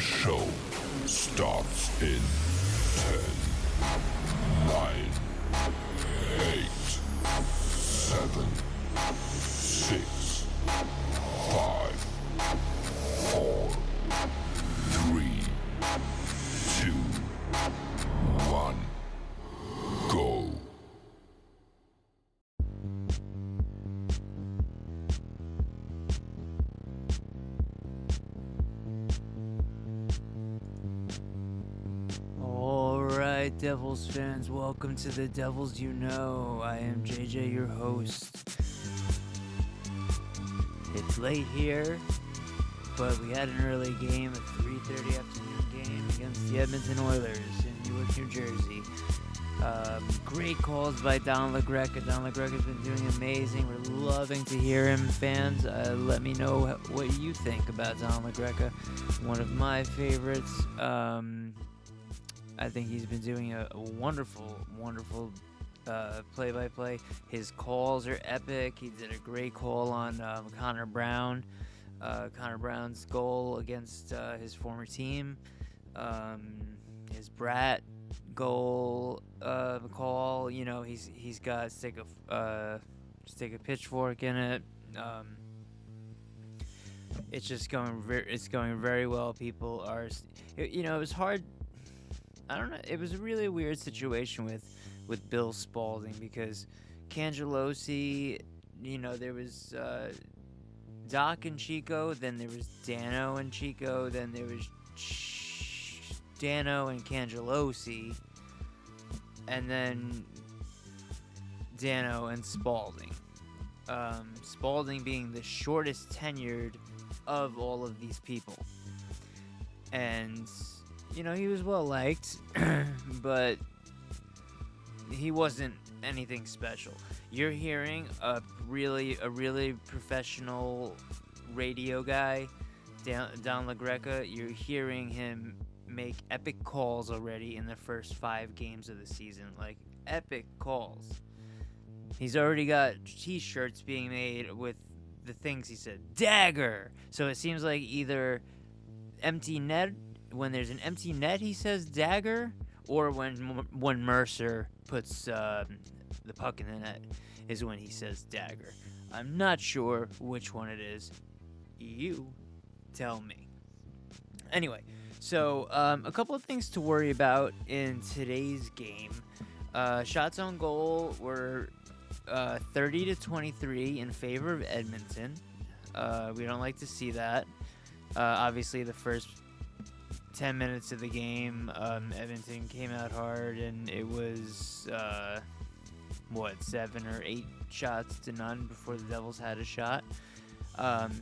show starts in 10, 9, 8, 7, 6, 5, 4, 3, 2, 1, go. Alright, Devils fans, welcome to the Devils You Know. I am JJ, your host. It's late here, but we had an early game, a 3:30 afternoon game against the Edmonton Oilers in Newark, New Jersey. Great calls by Don LaGreca. Don LaGreca's been doing amazing. We're loving to hear him, fans. Let me know what you think about Don LaGreca. One of my favorites. I think he's been doing a wonderful play-by-play. His calls are epic. He did a great call on Connor Brown. Connor Brown's goal against his former team. His Brat goal call. You know, he's got stick a pitchfork in it. It's just going very well. People are, it was hard. I don't know. It was a really weird situation with Bill Spaulding because Cangelosi, there was Doc and Chico, then there was Dano and Chico, then there was Dano and Cangelosi, and then Dano and Spaulding. Spaulding being the shortest tenured of all of these people. And he was well liked, but he wasn't anything special. You're hearing a really professional radio guy, Don LaGreca. You're hearing him make epic calls already in the first 5 games of the season, like epic calls. He's already got t-shirts being made with the things he said. Dagger! So it seems like either empty net. When there's an empty net, he says dagger, or when Mercer puts the puck in the net is when he says dagger. I'm not sure which one it is. You tell me. Anyway, so a couple of things to worry about in today's game. Shots on goal were 30-23 in favor of Edmonton. We don't like to see that. Obviously, the first 10 minutes of the game, Edmonton came out hard, and it was 7 or 8 shots to none before the Devils had a shot.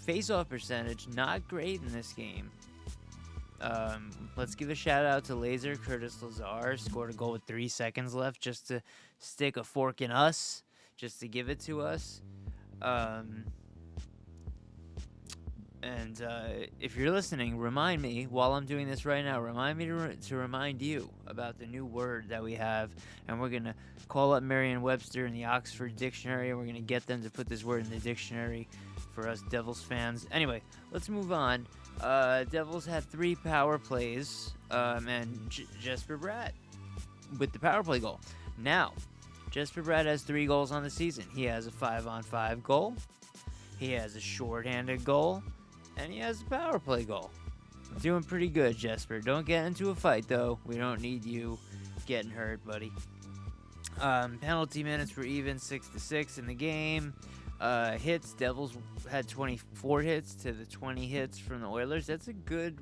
Face-off percentage, not great in this game. Let's give a shout out to Laser. Curtis Lazar scored a goal with 3 seconds left just to stick a fork in us, just to give it to us. And if you're listening, remind me, while I'm doing this right now, remind me to remind you about the new word that we have. And we're going to call up Merriam-Webster and the Oxford Dictionary, and we're going to get them to put this word in the dictionary for us Devils fans. Anyway, let's move on. Devils had 3 power plays, and Jesper Bratt with the power play goal. Now, Jesper Bratt has 3 goals on the season. He has a 5-on-5 goal. He has a shorthanded goal. And he has a power play goal. Doing pretty good, Jesper. Don't get into a fight, though. We don't need you getting hurt, buddy. Penalty minutes were even 6-6 in the game. Hits, Devils had 24 hits to the 20 hits from the Oilers. That's a good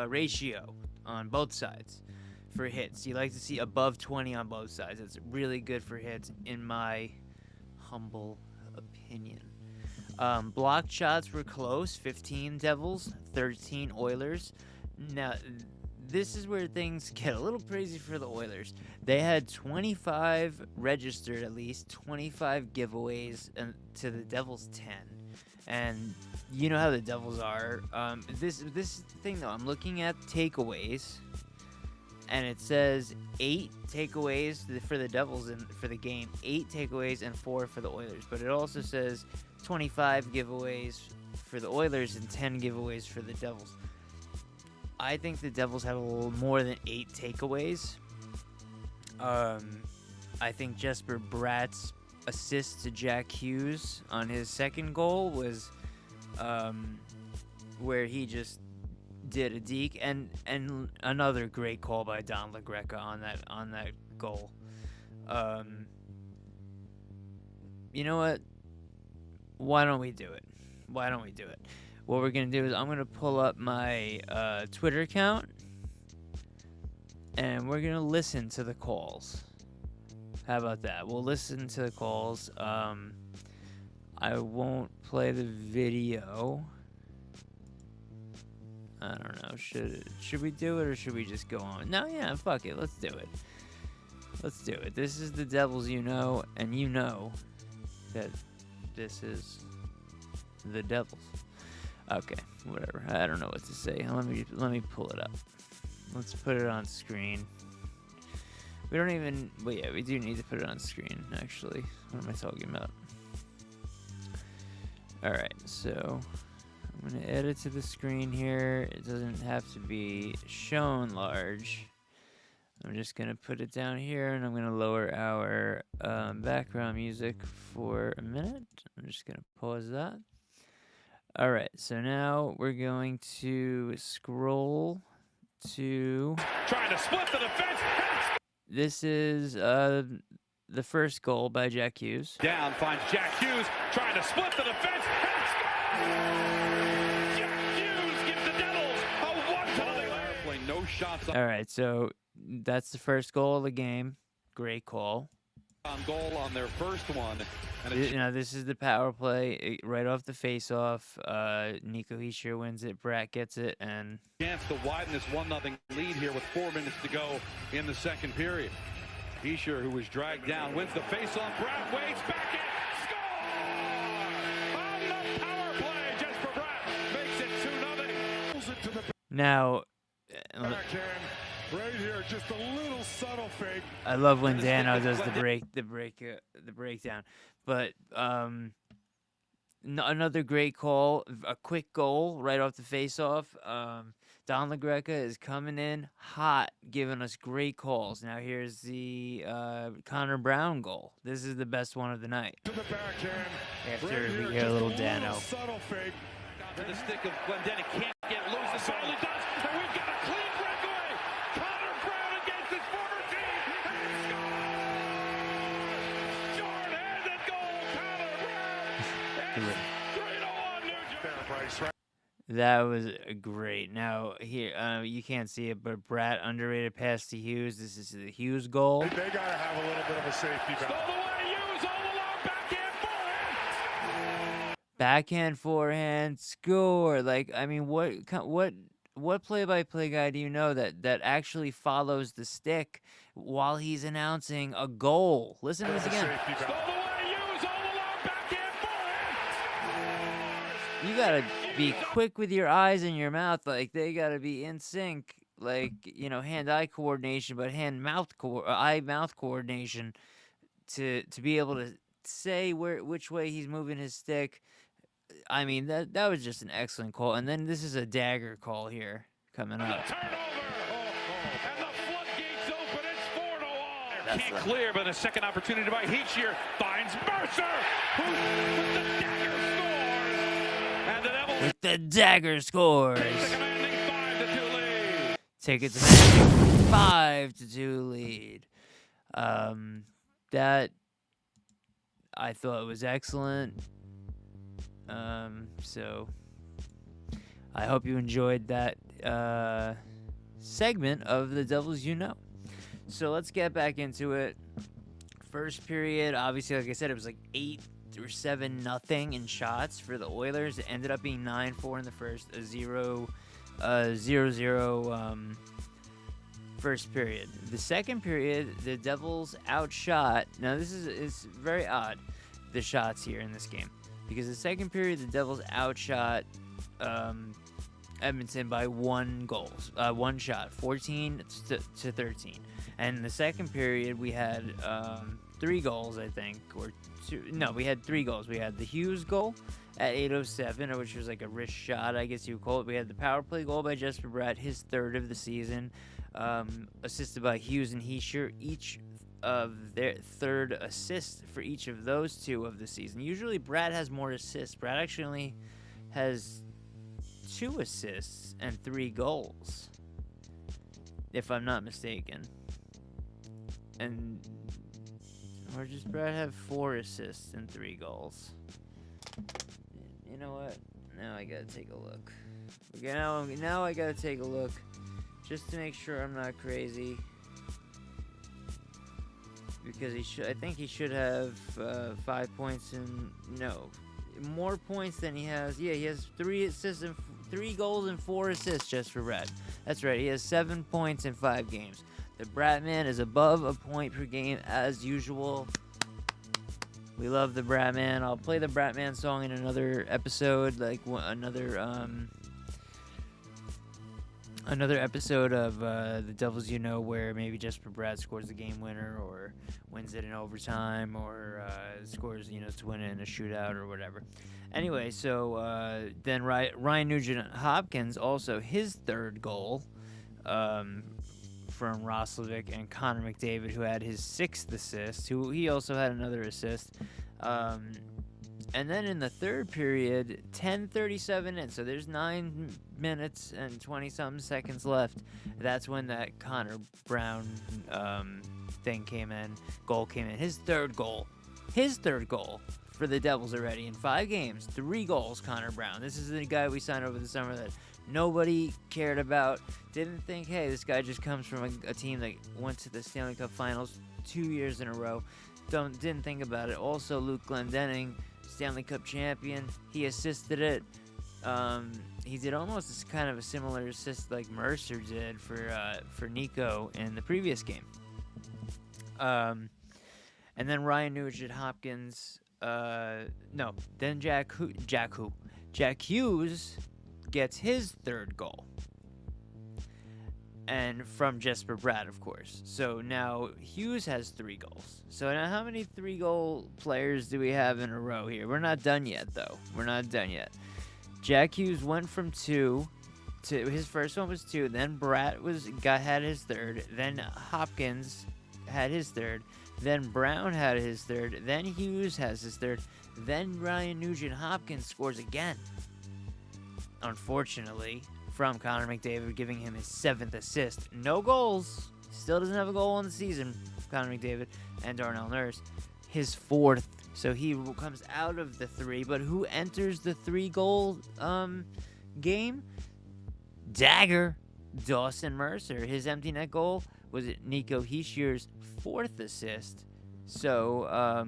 ratio on both sides for hits. You like to see above 20 on both sides. It's really good for hits, in my humble opinion. Blocked shots were close, 15 Devils, 13 Oilers. Now, this is where things get a little crazy for the Oilers. They had 25 registered, at least 25 giveaways to the Devils 10. And you know how the Devils are. This thing, though, I'm looking at takeaways, and it says 8 takeaways for the Devils for the game, 8 takeaways and 4 for the Oilers. But it also says 25 giveaways for the Oilers and 10 giveaways for the Devils. I think the Devils have a little more than 8 takeaways. I think Jesper Bratt's assist to Jack Hughes on his second goal was where he just did a deke, and another great call by Don LaGreca on that goal. You know what? Why don't we do it? What we're going to do is I'm going to pull up my Twitter account, and we're going to listen to the calls. How about that? We'll listen to the calls. I won't play the video. I don't know. Should we do it, or should we just go on? No, yeah, fuck it. Let's do it. This is the Devils, and you know that this is the Devils. Okay, whatever. I don't know what to say. Let me pull it up. Let's put it on screen. We don't even... Well, yeah, we do need to put it on screen, actually. What am I talking about? Alright, so... I'm going to add it to the screen here. It doesn't have to be shown large. I'm just going to put it down here, and I'm going to lower our background music for a minute. I'm just going to pause that. Alright, so now we're going to scroll to... Trying to split the defense. This is the first goal by Jack Hughes. Down, finds Jack Hughes, trying to split the defense. Jack Hughes gives the Devils a 1-0 play. No shots All right, so that's the first goal of the game. Great call. on goal on their first one. And this is the power play right off the face-off. Nico Hischier wins it. Bratt gets it, and chance to widen this 1-0 lead here with 4 minutes to go in the second period. Hischier, who was dragged down, wins the face-off. Bratt waits back in. Score! On the power play, Jesper Bratt makes it 2-0. now Right here, just a little subtle fake. I love when Dano does the breakdown. But another great call, a quick goal right off the face-off. Don LaGreca is coming in hot, giving us great calls. Now here's the Connor Brown goal. This is the best one of the night. To the backhand. After right we here, hear a just little Dano. Subtle fake. To the stick of Glendening, can't get loose. It finally does, and we've got a clean breakaway. Connor Brown against his former team, and he scores! Short-handed goal, Connor Brown. It's 3-1 New Jersey. That was great. Now here, you can't see it, but Bratt underrated pass to Hughes. This is the Hughes goal. They got to have a little bit of a safety Stole valve. away, Hughes all along, backhand forehand. Backhand forehand score. Like, I mean, what play-by-play guy do you know that actually follows the stick while he's announcing a goal? Listen to this again. Safety Stole valve. away, Hughes all along, backhand forehand. You gotta be quick with your eyes and your mouth. Like, they gotta be in sync. Like, hand-eye coordination, but eye-mouth coordination to be able to say which way he's moving his stick. I mean, that was just an excellent call. And then this is a dagger call here coming up. Turnover. And the floodgates open. It's 4-0 all. Can't clear, but a second opportunity by Hischier finds Mercer, who with the dagger scores. And the Devils With the dagger scores. take a commanding 5-2 lead. Take it to the 5-2 lead. That I thought was excellent. So I hope you enjoyed that segment of the Devils So let's get back into it. First period, obviously, like I said, it was like 8 or 7-0 in shots for the Oilers. It ended up being 9-4 in the first, a 0-0 first period. The second period, the Devils outshot. Now this is very odd, the shots here in this game, because the second period the Devils outshot Edmonton by one shot, 14-13. And in the second period we had 3 goals, I think, or 2. No, we had 3 goals. We had the Hughes goal at 8:07, which was like a wrist shot, I guess you would call it. We had the power play goal by Jesper Bratt, his 3rd of the season, assisted by Hughes and Heischer, each of their 3rd assist for each of those 2 of the season. Usually Bratt has more assists. Bratt actually only has 2 assists and 3 goals, if I'm not mistaken. And or does Bratt have 4 assists and 3 goals? You know what? Now I gotta take a look. Okay, now I gotta take a look just to make sure I'm not crazy. Because I think he should have 5 points and more points than he has. Yeah, he has 3 assists and 3 goals and 4 assists just for Bratt. That's right. He has 7 points in 5 games. The Bratman is above a point per game as usual. We love the Bratman. I'll play the Bratman song in another episode, like another episode of the Devils You Know, where maybe Jesper Bratt scores the game winner or wins it in overtime or scores, to win it in a shootout or whatever. Anyway, so then Ryan Nugent-Hopkins, also his 3rd goal from Roslovic, and Connor McDavid, who had his 6th assist, who he also had another assist. And then in the 3rd period, 10:37 in, so there's 9 minutes and 20-something seconds left. That's when that Connor Brown goal came in. His third goal for the Devils already in 5 games. 3 goals, Connor Brown. This is the guy we signed over the summer that nobody cared about. Didn't think, hey, this guy just comes from a team that went to the Stanley Cup Finals 2 years in a row. Didn't think about it. Also, Luke Glendening, Stanley Cup champion. He assisted it. He did almost kind of a similar assist like Mercer did for Nico in the previous game. And then Ryan Nugent-Hopkins. Then Jack Hughes gets his 3rd goal. And from Jesper Bratt, of course. So now Hughes has 3 goals. So now how many 3-goal players do we have in a row here? We're not done yet, though. We're not done yet. Jack Hughes went from 2 to his first one was 2. Then Bratt had his 3rd. Then Hopkins had his 3rd. Then Brown had his 3rd. Then Hughes has his 3rd. Then Ryan Nugent-Hopkins scores again. Unfortunately, from Connor McDavid, giving him his 7th assist. No goals. Still doesn't have a goal on the season, Connor McDavid and Darnell Nurse. His 4th. So he comes out of the 3. But who enters the 3-goal game? Dagger. Dawson Mercer. His empty net goal was Nico Heischer's 4th assist. So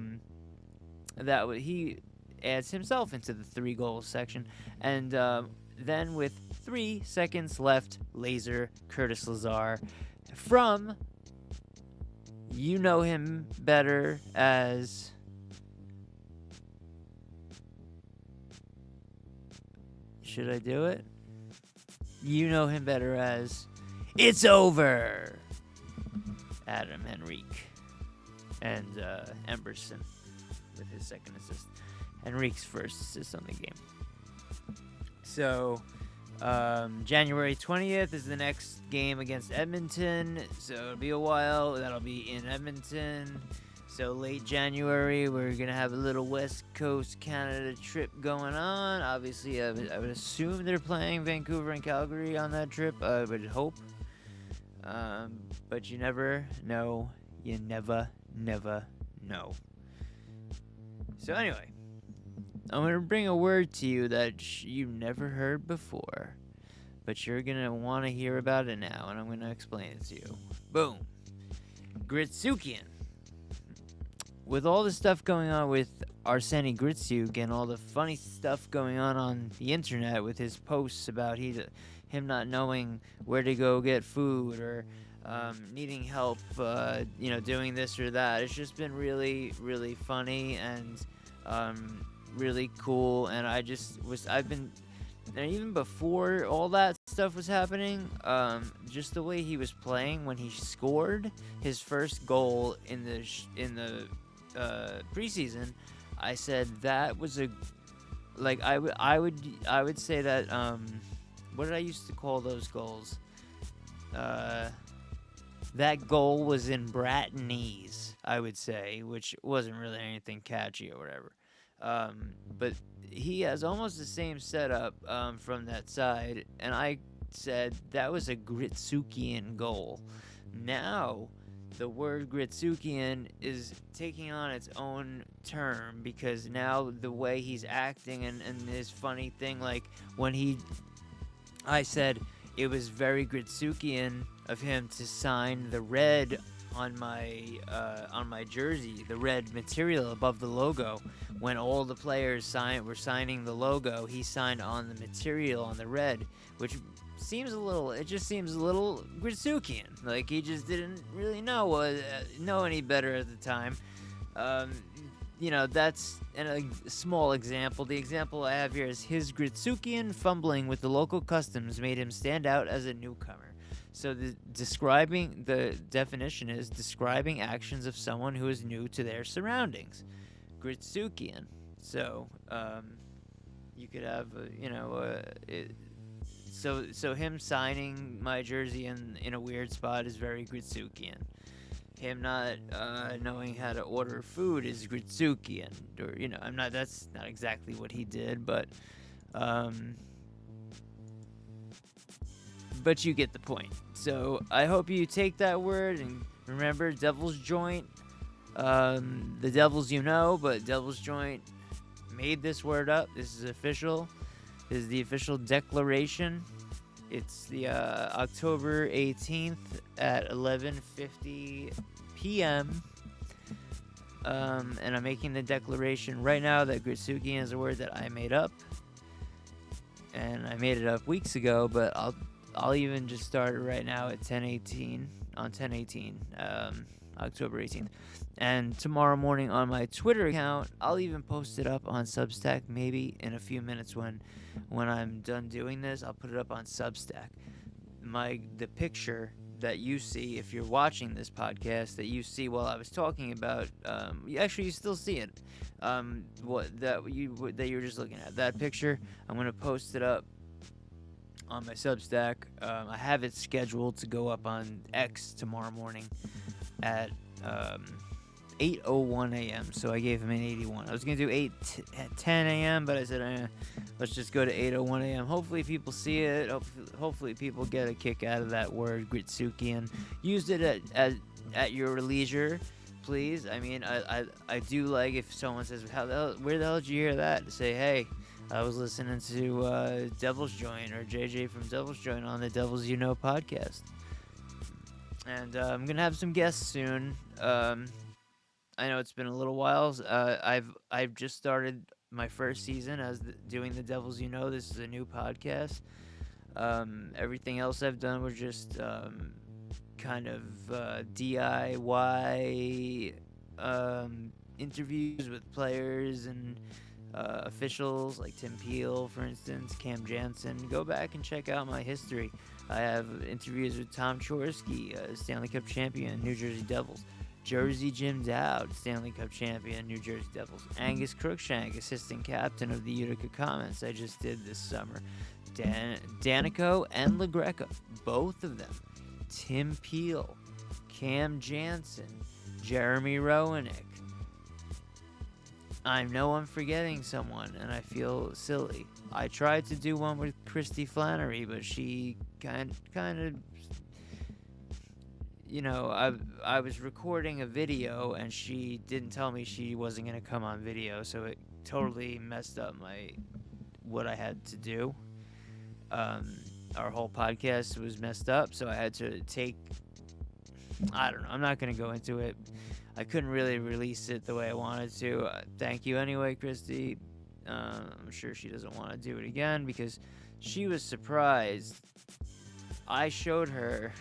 he adds himself into the 3-goal section. And then with 3 seconds left, laser Curtis Lazar from, you know him better as should I do it? You know him better as It's Over, Adam Henrique, and Emberson with his 2nd assist. Henrique's 1st assist on the game. So, January 20th is the next game against Edmonton. So, it'll be a while. That'll be in Edmonton. So, late January, we're going to have a little West Coast Canada trip going on. Obviously, I would assume they're playing Vancouver and Calgary on that trip. I would hope. But you never know. You never know. So, anyway. I'm going to bring a word to you that you never heard before, but you're going to want to hear about it now, and I'm going to explain it to you. Boom. Gritsukian. With all the stuff going on with Arseny Gritsuk and all the funny stuff going on the internet with his posts about him not knowing where to go get food or needing help, doing this or that, it's just been really, really funny and really cool, and I've been and even before all that stuff was happening, just the way he was playing when he scored his first goal in the preseason, I said that was a, like, I would say that, what did I used to call those goals? That goal was in Brattonese, I would say, which wasn't really anything catchy or whatever. But he has almost the same setup from that side, and I said that was a Gritsukian goal. Now, the word Gritsukian is taking on its own term, because now the way he's acting and this funny thing, like when I said it was very Gritsukian of him to sign the red on my jersey, the red material above the logo. When all the players were signing the logo, he signed on the material on the red, which seems a little Gritsukian. Like, he just didn't really know any better at the time. That's a small example. The example I have here is his Gritsukian fumbling with the local customs made him stand out as a newcomer. So the definition is describing actions of someone who is new to their surroundings. Gritsukian. So, you could have, so him signing my jersey in a weird spot is very Gritsukian. Him not knowing how to order food is Gritsukian. Or, that's not exactly what he did, but you get the point. So I hope you take that word and remember Devil's Joint. The Devils but Devil's Joint made this word up. This is official. This is the official declaration. It's the October 18th at 11:50 p.m. And I'm making the declaration right now that Gritsukian is a word that I made up. And I made it up weeks ago, but I'll even just start it right now at 10:18 on 10/18, October 18th. And tomorrow morning on my Twitter account, I'll even post it up on Substack. Maybe in a few minutes when I'm done doing this, I'll put it up on Substack. The picture that you see if you're watching this podcast, that you see while I was talking about, you still see it. That you were just looking at, that picture, I'm gonna post it up on my Substack. I have it scheduled to go up on X tomorrow morning at 8:01 a.m. So I gave him an 81. I was gonna do 10 a.m., but I said let's just go to 8:01 a.m. Hopefully people see it. Hopefully people get a kick out of that word Gritsukian. Use it at your leisure, please. I mean, I do like if someone says, where the hell did you hear that? To say, hey, I was listening to Devil's Joint or JJ from Devil's Joint on the Devils podcast. And I'm going to have some guests soon. I know it's been a little while. I've just started my first season as doing the Devils This is a new podcast. Everything else I've done was just kind of DIY interviews with players and officials like Tim Peel, for instance, Cam Jansen. Go back and check out my history. I have interviews with Tom Chorsky, Stanley Cup champion, New Jersey Devils. Jersey Jim Dowd, Stanley Cup champion, New Jersey Devils. Angus Crookshank, assistant captain of the Utica Comets, I just did this summer. Danico and LaGreca, both of them. Tim Peel, Cam Jansen, Jeremy Roenick. I know I'm forgetting someone, and I feel silly. I tried to do one with Christy Flannery, but she kind of, I was recording a video, and she didn't tell me she wasn't going to come on video, so it totally messed up what I had to do. Our whole podcast was messed up, so I had to I don't know, I'm not going to go into it. I couldn't really release it the way I wanted to. Thank you anyway, Christy. I'm sure she doesn't want to do it again because she was surprised. I showed her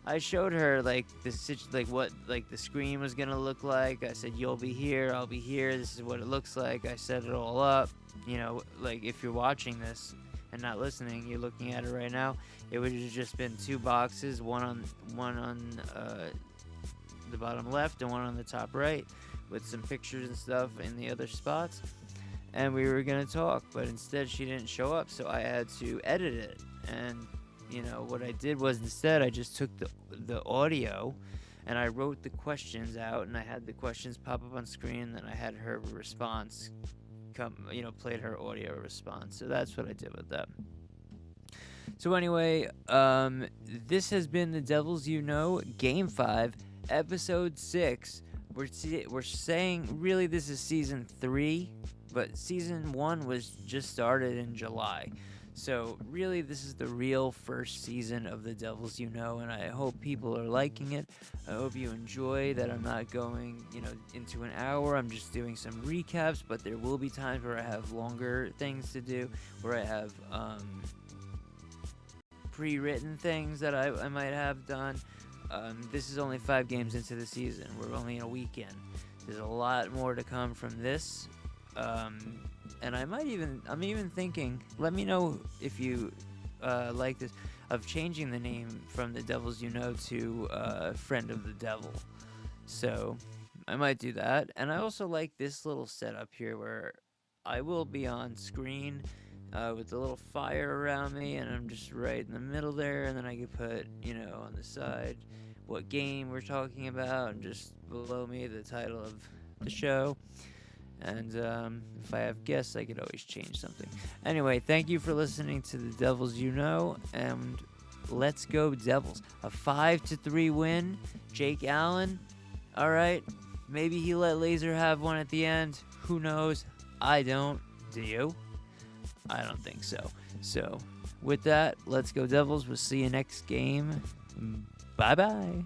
what the screen was gonna look like. I said, "You'll be here, I'll be here. This is what it looks like." I set it all up. If you're watching this, and not listening, you're looking at it right now, it would have just been 2 boxes, one on the bottom left and one on the top right, with some pictures and stuff in the other spots. And we were gonna talk, but instead she didn't show up, so I had to edit it. And what I did was, instead I just took the audio and I wrote the questions out, and I had the questions pop up on screen, and then I had her response played her audio response. So that's what I did with that. So anyway, this has been the Devils Game 5, Episode 6. We're saying really this is Season 3, but Season 1 was just started in July. So really this is the real first season of the Devils and I hope people are liking it. I hope you enjoy that I'm not going, into an hour. I'm just doing some recaps, but there will be times where I have longer things to do, where I have pre-written things that I might have done. This is only 5 games into the season. We're only in a weekend. There's a lot more to come from this. And I'm even thinking, let me know if you like this, of changing the name from the Devils to Friend of the Devil. So I might do that. And I also like this little setup here where I will be on screen with a little fire around me, and I'm just right in the middle there, and then I can put, on the side what game we're talking about, and just below me the title of the show. And if I have guests, I could always change something. Anyway, thank you for listening to the Devils and let's go Devils. A 5-3 win. Jake Allen, all right. Maybe he let Laser have one at the end. Who knows? I don't. Do you? I don't think so. So, with that, let's go Devils. We'll see you next game. Bye-bye.